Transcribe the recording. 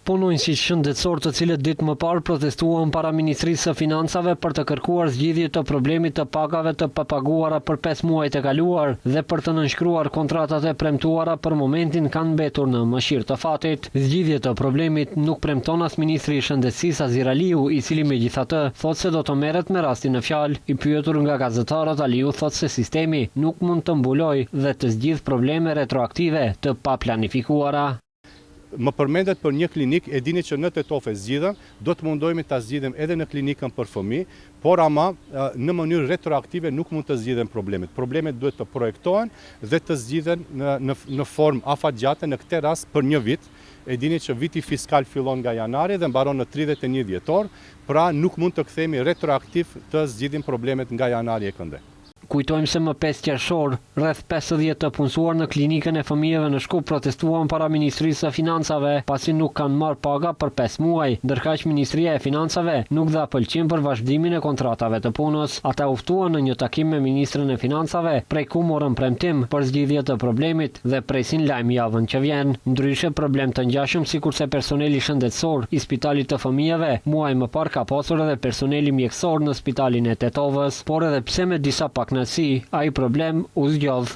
Punonjësit shëndetësor të cilët ditë më parë protestuan para Ministrisë së Financave për të kërkuar zgjidhje të problemit të pagave të papaguara për 5 muajt e kaluar dhe për të nënshkruar kontratat e premtuara për momentin kanë mbetur në mëshirë të fatit. Zgjidhje të problemit nuk premton as Ministri i Shëndetësisë Azir Aliu, i cili megjithatë thotë se do të merret me rastin në fjalë. I pyetur nga gazetarët, Aliu thotë se sistemi nuk mund të mbulojë dhe të zgjidhë probleme retroaktive të paplanifikuara. Më përmendet për një klinik, e dini që në Tetofe zgjidhen, do të mundohemi ta zgjidhem edhe në klinikën për fëmijë, por ama në mënyrë retroaktive nuk mund të zgjidhen problemet. Problemet duhet të projektohen dhe të zgjidhen në formë afatgjate, në këtë rast për një vit. E dini që viti fiskal fillon nga janari dhe mbaron në 31 dhjetor, pra nuk mund të kthehemi retroaktiv të zgjidhim problemet nga janari e këndë. Kujtojmë se më 5 qershor, rreth 50 të punësuar në klinikën e fëmijëve në Shkup protestuan para Ministrisë së Financave, pasi nuk kanë marrë paga për 5 muaj, ndërkaq Ministria e Financave nuk dha pëlqim për vazhdimin e kontratave të punës. Ata u ftuan në një takim me Ministrën e Financave, prej ku morën premtim për zgjidhje të problemit dhe presin lajm javën që vjen. Ndryshe, problem të ngjashëm sikurse personeli shëndetësor i Spitalit të Fëmijëve muaj më parë ka pasur edhe personeli mjekësor në Spitalin e Tetovës, por edhe pse me disa pakënaqësi, ai problem u zgjodh.